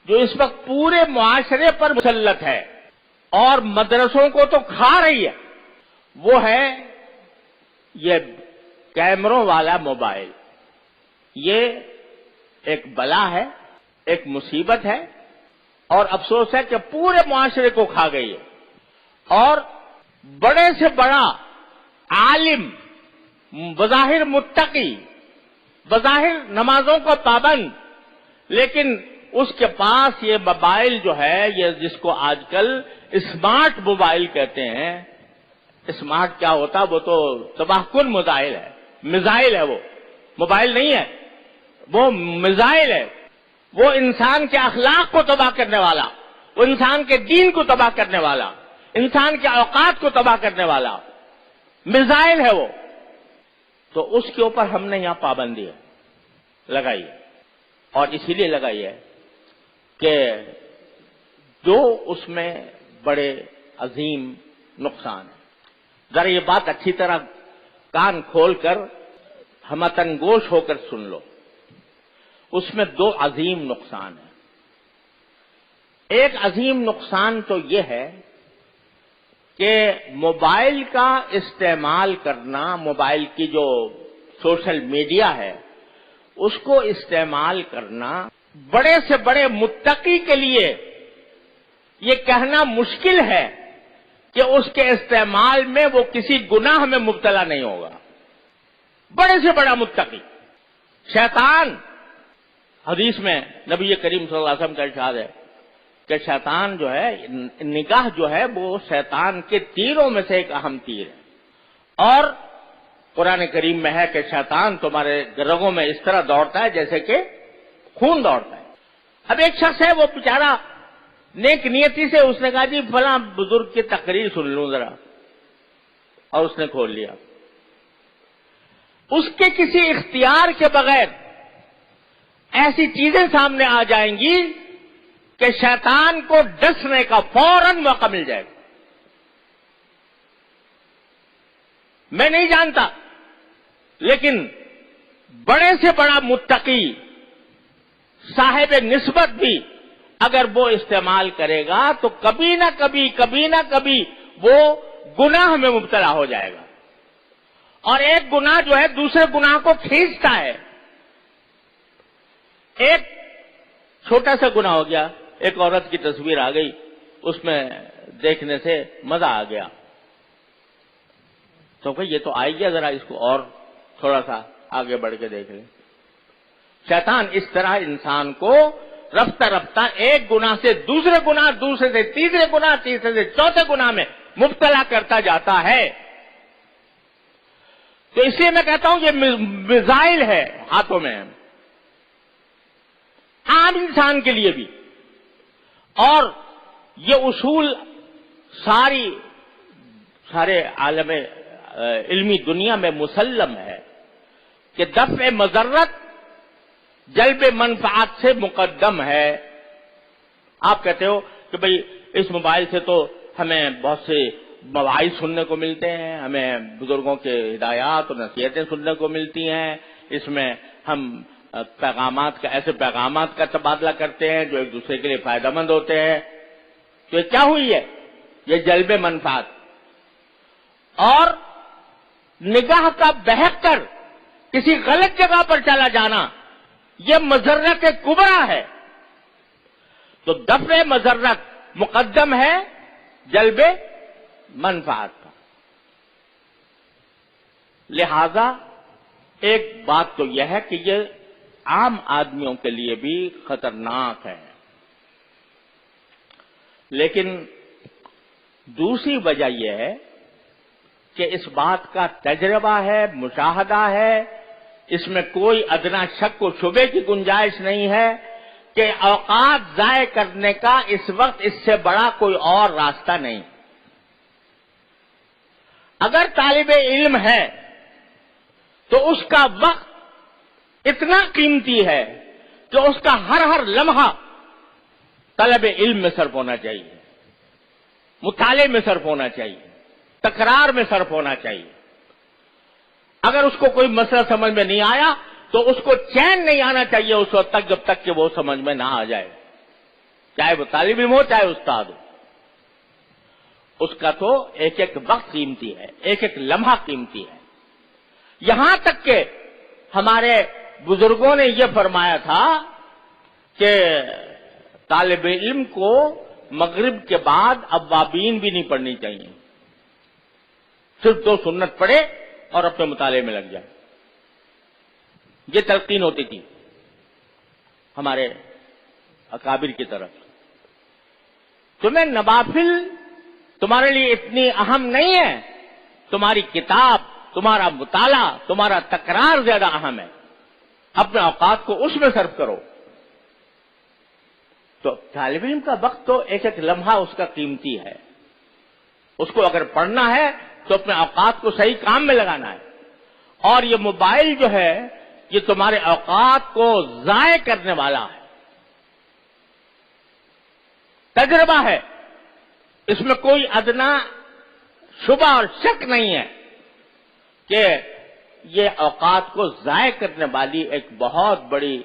جو اس وقت پورے معاشرے پر مسلط ہے اور مدرسوں کو تو کھا رہی ہے، وہ ہے یہ کیمروں والا موبائل۔ یہ ایک بلا ہے، ایک مصیبت ہے، اور افسوس ہے کہ پورے معاشرے کو کھا گئی ہے۔ اور بڑے سے بڑا عالم، بظاہر متقی، بظاہر نمازوں کو پابند، لیکن اس کے پاس یہ موبائل جو ہے، یہ جس کو آج کل اسمارٹ موبائل کہتے ہیں۔ اسمارٹ کیا ہوتا؟ وہ تو تباہ کن میزائل ہے، میزائل ہے، وہ موبائل نہیں ہے، وہ میزائل ہے۔ وہ انسان کے اخلاق کو تباہ کرنے والا، وہ انسان کے دین کو تباہ کرنے والا، انسان کے اوقات کو تباہ کرنے والا میزائل ہے وہ۔ تو اس کے اوپر ہم نے یہاں پابندی لگائی ہے، اور اسی لیے لگائی ہے کہ جو اس میں بڑے عظیم نقصان ہیں۔ ذرا یہ بات اچھی طرح کان کھول کر ہمتن گوش ہو کر سن لو۔ اس میں دو عظیم نقصان ہیں۔ ایک عظیم نقصان تو یہ ہے کہ موبائل کا استعمال کرنا، موبائل کی جو سوشل میڈیا ہے اس کو استعمال کرنا، بڑے سے بڑے متقی کے لیے یہ کہنا مشکل ہے کہ اس کے استعمال میں وہ کسی گناہ میں مبتلا نہیں ہوگا۔ بڑے سے بڑا متقی، شیطان، حدیث میں نبی کریم صلی اللہ علیہ وسلم کا ارشاد ہے کہ شیطان جو ہے، نگاہ جو ہے وہ شیطان کے تیروں میں سے ایک اہم تیر ہے، اور قرآن کریم میں ہے کہ شیطان تمہارے رگوں میں اس طرح دوڑتا ہے جیسے کہ خون دوڑتا ہے۔ اب ایک شخص ہے، وہ بیچارہ نیک نیتی سے اس نے کہا جی فلاں بزرگ کی تقریر سن لوں ذرا، اور اس نے کھول لیا۔ اس کے کسی اختیار کے بغیر ایسی چیزیں سامنے آ جائیں گی کہ شیطان کو ڈسنے کا فوراً موقع مل جائے گا۔ میں نہیں جانتا، لیکن بڑے سے بڑا متقی، صاحب نسبت بھی اگر وہ استعمال کرے گا تو کبھی نہ کبھی وہ گناہ میں مبتلا ہو جائے گا، اور ایک گناہ جو ہے دوسرے گناہ کو کھینچتا ہے۔ ایک چھوٹا سا گناہ ہو گیا، ایک عورت کی تصویر آ گئی، اس میں دیکھنے سے مزہ آ گیا، تو کہ یہ تو آئی گیا، ذرا اس کو اور تھوڑا سا آگے بڑھ کے دیکھ لیں۔ شیطان اس طرح انسان کو رفتہ رفتہ ایک گناہ سے دوسرے گناہ، دوسرے سے تیسرے گناہ، تیسرے سے چوتھے گناہ میں مبتلا کرتا جاتا ہے۔ تو اس لیے میں کہتا ہوں یہ میزائل ہے ہاتھوں میں، عام انسان کے لیے بھی، اور یہ اصول سارے عالم علمی دنیا میں مسلم ہے کہ دفع مضرت جلب منفعت سے مقدم ہے۔ آپ کہتے ہو کہ بھئی اس موبائل سے تو ہمیں بہت سے مواعظ سننے کو ملتے ہیں، ہمیں بزرگوں کے ہدایات اور نصیحتیں سننے کو ملتی ہیں، اس میں ہم ایسے پیغامات کا تبادلہ کرتے ہیں جو ایک دوسرے کے لیے فائدہ مند ہوتے ہیں۔ تو یہ کیا ہوئی ہے؟ یہ جلب منفعت، اور نگاہ کا بہک کر کسی غلط جگہ پر چلا جانا یہ مضرت کبریٰ ہے۔ تو دفع مضرت مقدم ہے جلب منفعت کا۔ لہذا ایک بات تو یہ ہے کہ یہ عام آدمیوں کے لیے بھی خطرناک ہے، لیکن دوسری وجہ یہ ہے کہ اس بات کا تجربہ ہے، مشاہدہ ہے، اس میں کوئی ادنا شک و شبے کی گنجائش نہیں ہے کہ اوقات ضائع کرنے کا اس وقت اس سے بڑا کوئی اور راستہ نہیں۔ اگر طالب علم ہے تو اس کا وقت اتنا قیمتی ہے کہ اس کا ہر لمحہ طلب علم میں صرف ہونا چاہیے، مطالعے میں صرف ہونا چاہیے، تکرار میں صرف ہونا چاہیے۔ اگر اس کو کوئی مسئلہ سمجھ میں نہیں آیا تو اس کو چین نہیں آنا چاہیے اس وقت تک جب تک کہ وہ سمجھ میں نہ آ جائے۔ چاہے وہ طالب علم ہو چاہے استاد ہو، اس کا تو ایک ایک وقت قیمتی ہے، ایک ایک لمحہ قیمتی ہے. یہاں تک کہ ہمارے بزرگوں نے یہ فرمایا تھا کہ طالب علم کو مغرب کے بعد اوابین بھی نہیں پڑھنی چاہیے، صرف 2 سنت پڑھے اور اپنے مطالعے میں لگ جائے. یہ تلقین ہوتی تھی ہمارے اکابر کی طرف. تمہیں نوافل تمہارے لیے اتنی اہم نہیں ہے، تمہاری کتاب، تمہارا مطالعہ، تمہارا تکرار زیادہ اہم ہے. اپنے اوقات کو اس میں صرف کرو. تو طالب علم کا وقت تو ایک ایک لمحہ اس کا قیمتی ہے. اس کو اگر پڑھنا ہے تو اپنے اوقات کو صحیح کام میں لگانا ہے. اور یہ موبائل جو ہے یہ تمہارے اوقات کو ضائع کرنے والا ہے. تجربہ ہے، اس میں کوئی ادنا شبہ اور شک نہیں ہے کہ یہ اوقات کو ضائع کرنے والی ایک بہت بڑی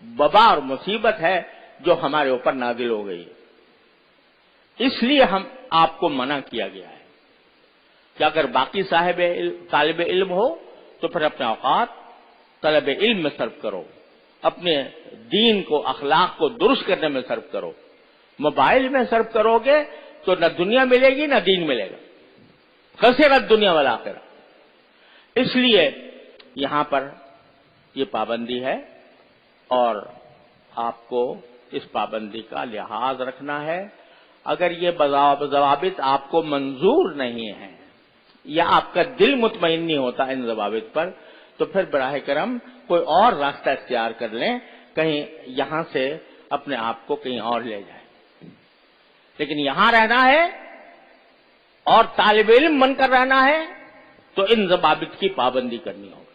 وبا اور مصیبت ہے جو ہمارے اوپر نازل ہو گئی ہے. اس لیے آپ کو منع کیا گیا ہے کہ اگر باقی طالب علم ہو تو پھر اپنے اوقات طلب علم میں صرف کرو، اپنے دین کو، اخلاق کو درست کرنے میں صرف کرو. موبائل میں صرف کرو گے تو نہ دنیا ملے گی نہ دین ملے گا. خسرت دنیا والآخرہ. اس لیے یہاں پر یہ پابندی ہے اور آپ کو اس پابندی کا لحاظ رکھنا ہے. اگر یہ ضوابط آپ کو منظور نہیں ہے یا آپ کا دل مطمئن نہیں ہوتا ان ضوابط پر تو پھر براہ کرم کوئی اور راستہ اختیار کر لیں، کہیں یہاں سے اپنے آپ کو کہیں اور لے جائیں. لیکن یہاں رہنا ہے اور طالب علم بن کر رہنا ہے تو ان ضوابط کی پابندی کرنی ہوگی.